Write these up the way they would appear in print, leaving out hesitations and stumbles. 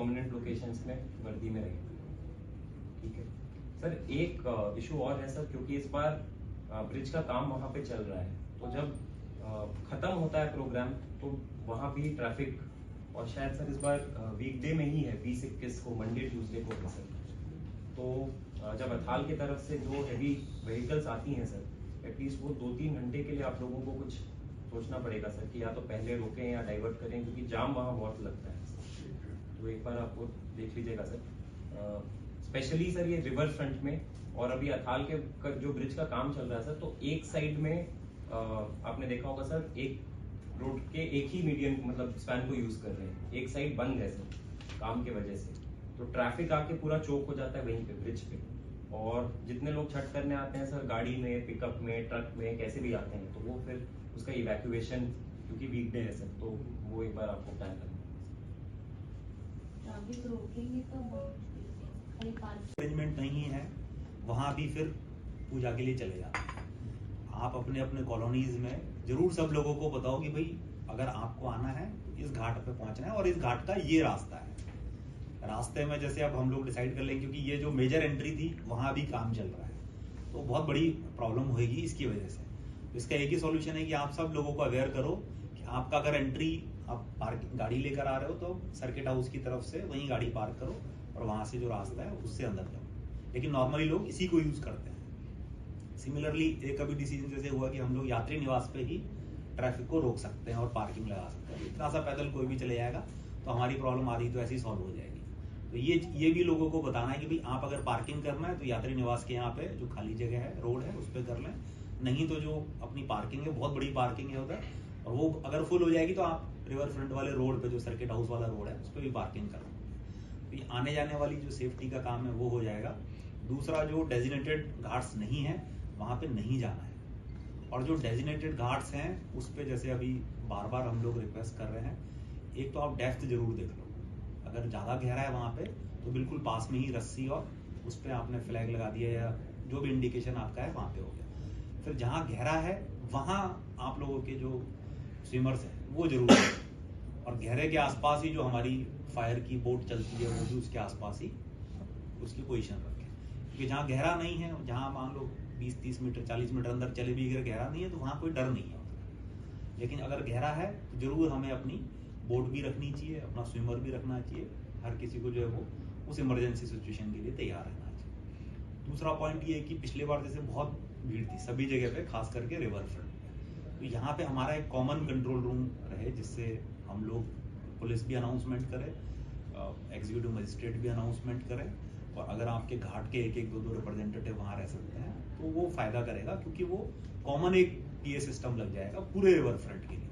Prominent locations में वर्दी में रहेंगे। ठीक है सर, एक इशू और है सर, क्योंकि इस बार ब्रिज का काम वहाँ पे चल रहा है, तो जब खत्म होता है प्रोग्राम तो वहाँ भी ट्रैफिक, और शायद सर इस बार वीकडे में ही है, 20-21 को, मंडे ट्यूसडे को है सर। तो जब अथाल की तरफ से जो हैवी व्हीकल्स आती हैं सर, एटलीस्ट वो 2-3 घंटे के लिए आप लोगों को कुछ सोचना पड़ेगा सर कि या तो पहले रोकें या डाइवर्ट करें, क्योंकि जाम वहाँ बहुत लगता है। तो एक बार आपको देख लीजिएगा सर, स्पेशली सर ये रिवर फ्रंट में, और अभी अथाल के जो ब्रिज का काम चल रहा है सर, तो एक साइड में आपने देखा होगा सर, एक रोड के एक ही मीडियम मतलब स्पैन को यूज कर रहे हैं, एक साइड बंद है सर काम के वजह से, तो ट्रैफिक आके पूरा चौक हो जाता है वहीं पे ब्रिज पे। और जितने लोग छठ करने आते हैं सर, गाड़ी में, पिकअप में, ट्रक में, कैसे भी आते हैं, तो वो फिर उसका इवैक्यूएशन, क्योंकि वीकडे है सर, तो वो एक बार आपको प्लान करना अरेंजमेंट नहीं है, वहाँ भी फिर पूजा के लिए चले जाते हैं। आप अपने अपने कॉलोनीज में जरूर सब लोगों को बताओ कि भाई अगर आपको आना है इस घाट पे पहुंचना है और इस घाट का ये रास्ता है। रास्ते में जैसे अब हम लोग डिसाइड कर लेंगे, क्योंकि ये जो मेजर एंट्री थी वहाँ भी काम चल रहा है, तो बहुत बड़ी प्रॉब्लम होगी इसकी वजह से। तो इसका एक ही सॉल्यूशन है कि आप सब लोगों को अवेयर करो कि आपका अगर एंट्री, आप पार्किंग गाड़ी लेकर आ रहे हो तो सर्किट हाउस की तरफ से वहीं गाड़ी पार्क करो और वहां से जो रास्ता है उससे अंदर जाओ। लेकिन नॉर्मली लोग इसी को यूज करते हैं। सिमिलरली एक अभी डिसीजन जैसे हुआ कि हम लोग यात्री निवास पे ही ट्रैफिक को रोक सकते हैं और पार्किंग लगा सकते हैं। इतना सा पैदल कोई भी चले जाएगा तो हमारी प्रॉब्लम आ रही तो ऐसी सॉल्व हो जाएगी। तो ये भी लोगों को बताना है कि भाई आप अगर पार्किंग करना है तो यात्री निवास के यहाँ पे जो खाली जगह है, रोड है, उस पर कर लें, नहीं तो जो अपनी पार्किंग है, बहुत बड़ी पार्किंग है उधर, और वो अगर फुल हो जाएगी तो आप रिवर फ्रंट वाले रोड पे, जो सर्किट हाउस वाला रोड है, उस पर भी पार्किंग करो। तो ये आने जाने वाली जो सेफ्टी का काम है वो हो जाएगा। दूसरा, जो डेजिनेटेड घाट्स नहीं है वहाँ पे नहीं जाना है, और जो डेजिनेटेड घाट्स हैं उस पे जैसे अभी बार बार हम लोग रिक्वेस्ट कर रहे हैं, एक तो आप डेप्थ जरूर देख लो। अगर ज़्यादा गहरा है वहाँ पे तो बिल्कुल पास में ही रस्सी और उस पर आपने फ्लैग लगा दिया या जो भी इंडिकेशन आपका है वहाँ पे हो गया। फिर जहाँ गहरा है वहाँ आप लोगों के जो स्विमर्स हैं वो जरूर है, और गहरे के आसपास ही जो हमारी फायर की बोट चलती है वो भी उसके आसपास ही उसकी पोजीशन रखें। क्योंकि जहाँ गहरा नहीं है, जहाँ मान लो 20-30 मीटर 40 मीटर अंदर चले भी अगर गहरा नहीं है तो वहाँ कोई डर नहीं है। लेकिन अगर गहरा है तो जरूर हमें अपनी बोट भी रखनी चाहिए, अपना स्विमर भी रखना चाहिए। हर किसी को जो है वो उस इमरजेंसी सिचुएशन के लिए तैयार रहना चाहिए। दूसरा पॉइंट ये है कि पिछले बार जैसे बहुत भीड़ थी सभी जगह पे, खास करके रिवर फ्रंट पे, तो यहाँ पे हमारा एक कॉमन कंट्रोल रूम रहे, जिससे हम लोग, पुलिस भी अनाउंसमेंट करे, एग्जीक्यूटिव मजिस्ट्रेट भी अनाउंसमेंट करे, और अगर आपके घाट के एक 2 रिप्रेजेंटेटिव वहाँ रह सकते हैं तो वो फायदा करेगा, क्योंकि वो कॉमन एक पीए सिस्टम लग जाएगा पूरे रिवर फ्रंट के लिए।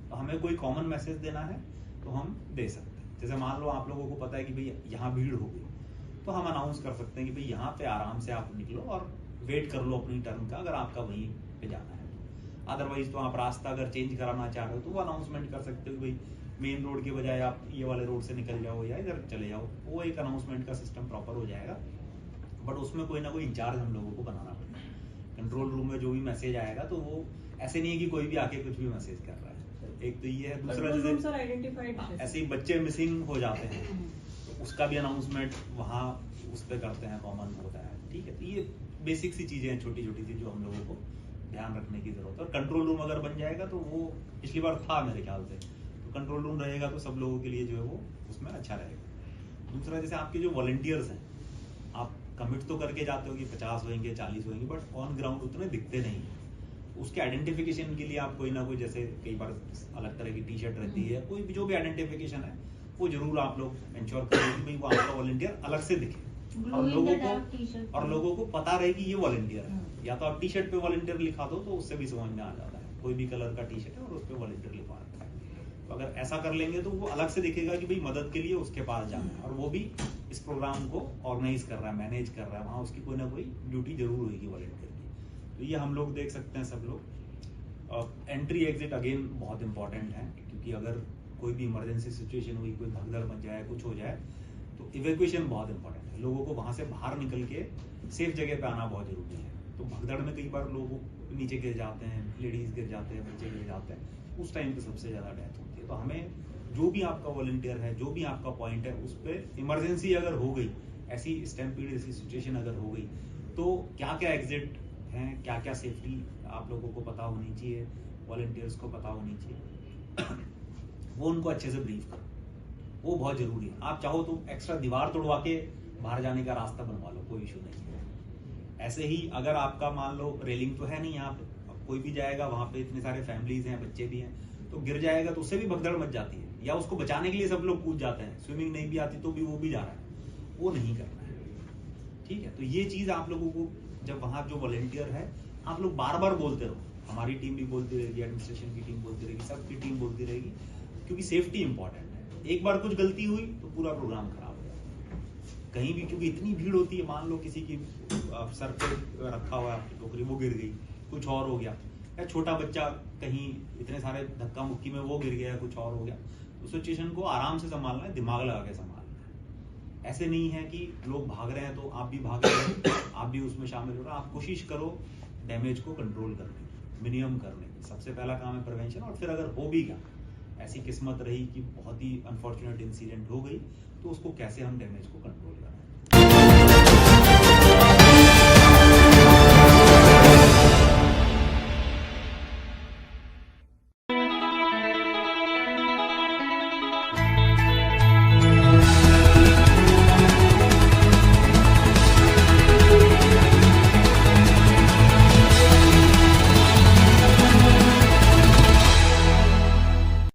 तो हमें कोई कॉमन मैसेज देना है तो हम दे सकते हैं। जैसे मान लो आप लोगों को पता है कि भाई यहाँ भीड़ होगी, तो हम अनाउंस कर सकते हैं कि भाई यहाँ पे आराम से आप निकलो और वेट कर लो अपनी टर्न का, अगर आपका वहीं पे जाना है। अदरवाइज तो आप रास्ता अगर चेंज कराना चाह रहे हो तो वो अनाउंसमेंट कर सकते हो कि भाई मेन रोड के बजाय आप ये वाले रोड से निकल जाओ या इधर चले जाओ। वो एक अनाउंसमेंट का सिस्टम प्रॉपर हो जाएगा, बट उसमें कोई ना कोई इंचार्ज हम लोगों को बनाना पड़ेगा। कंट्रोल रूम में जो भी मैसेज आएगा तो वो ऐसे नहीं है कि कोई भी आके कुछ भी मैसेज कर रहा है। एक तो ये है। दूसरा, जैसे ऐसे ही बच्चे मिसिंग हो जाते हैं तो उसका भी अनाउंसमेंट वहाँ उस पर करते हैं, कॉमन होता है। ठीक है, तो ये बेसिक सी चीजें हैं, छोटी छोटी सी, जो हम लोगों को ध्यान रखने की जरूरत है। और कंट्रोल रूम अगर बन जाएगा तो वो पिछली बार था मेरे ख्याल से, तो कंट्रोल रूम रहेगा तो सब लोगों के लिए जो है वो उसमें अच्छा रहेगा। दूसरा, जैसे आपके जो वॉलंटियर्स हैं, आप कमिट तो करके जाते हो कि 50 होंगे 40 होंगे, बट ऑन ग्राउंड उतने दिखते नहीं है। उसके आइडेंटिफिकेशन के लिए आप कोई ना कोई, जैसे कई बार अलग तरह की टी शर्ट रहती है, कोई भी जो भी आइडेंटिफिकेशन है वो जरूर आप लोग इंश्योर करें कि भाई वो आपका वॉलंटियर अलग से दिखे, और लोगों को पता रहे कि ये वॉलंटियर है। या तो आप टी शर्ट पे वॉलंटियर लिखा दो तो उससे भी समझ में आ जाता है, कोई भी कलर का टी शर्ट है और उस पर वॉलंटियर लिखवा रखा है। तो अगर ऐसा कर लेंगे तो वो अलग से दिखेगा कि भाई मदद के लिए उसके पास जाना है, और वो भी इस प्रोग्राम को ऑर्गेनाइज कर रहा है, मैनेज कर रहा है, वहाँ उसकी कोई ना कोई ड्यूटी जरूर होगी वॉलंटियर की। तो ये हम लोग देख सकते हैं सब लोग। एंट्री एग्जिट अगेन बहुत इंपॉर्टेंट है, क्योंकि अगर कोई भी इमरजेंसी सिचुएशन हुई, कोई भगदड़ मच जाए, कुछ हो जाए, तो इवैक्यूएशन बहुत इंपॉर्टेंट है। लोगों को वहाँ से बाहर निकल के सेफ जगह पे आना बहुत जरूरी है। तो भगदड़ में कई बार लोग नीचे गिर जाते हैं, लेडीज गिर जाते हैं, बच्चे गिर जाते हैं, उस टाइम पे सबसे ज़्यादा डेथ होती है। तो हमें जो भी आपका वॉलंटियर है, जो भी आपका पॉइंट है, उस पर इमरजेंसी अगर हो गई, ऐसी स्टैम्पीड ऐसी सिचुएशन अगर हो गई, तो क्या क्या एग्जिट हैं, क्या क्या सेफ्टी आप लोगों को पता होनी चाहिए, वॉलंटियर्स को पता होनी चाहिए, वो उनको अच्छे से ब्रीफ करो, वो बहुत जरूरी है। आप चाहो तो एक्स्ट्रा दीवार तोड़वा के बाहर जाने का रास्ता बनवा लो, कोई इशू नहीं है। ऐसे ही अगर आपका मान लो रेलिंग तो है नहीं यहाँ पे, अब कोई भी जाएगा वहां पे, इतने सारे फैमिलीज हैं, बच्चे भी हैं, तो गिर जाएगा तो उससे भी भगदड़ मच जाती है, या उसको बचाने के लिए सब लोग कूद जाते हैं, स्विमिंग नहीं भी आती तो भी वो भी जा रहा है, वो नहीं करना है। ठीक है, तो ये चीज आप लोगों को, जब वहां जो वॉलंटियर है, आप लोग बार बार बोलते रहो, हमारी टीम भी बोलती रहेगी, एडमिनिस्ट्रेशन की टीम बोलती रहेगी, सबकी टीम बोलती रहेगी, क्योंकि सेफ्टी इंपॉर्टेंट है। एक बार कुछ गलती हुई तो पूरा प्रोग्राम खराब हो जाएगा कहीं भी, क्योंकि इतनी भीड़ होती है। मान लो किसी की सर पे रखा हुआ है टोकरी, वो गिर गई, कुछ और हो गया, या छोटा बच्चा कहीं इतने सारे धक्का मुक्की में वो गिर गया, कुछ और हो गया, तो सिचुएशन को आराम से संभालना है, दिमाग लगा के संभालना है। ऐसे नहीं है कि लोग भाग रहे हैं तो आप भी भाग रहे हो, आप भी उसमें शामिल हो रहे हो। आप कोशिश करो डैमेज को कंट्रोल करने की, मिनिमम करने की। सबसे पहला काम है प्रिवेंशन, और फिर अगर हो भी गया, ऐसी किस्मत रही कि बहुत ही अनफॉर्चुनेट इंसिडेंट हो गई, तो उसको कैसे हम डैमेज को कंट्रोल करें।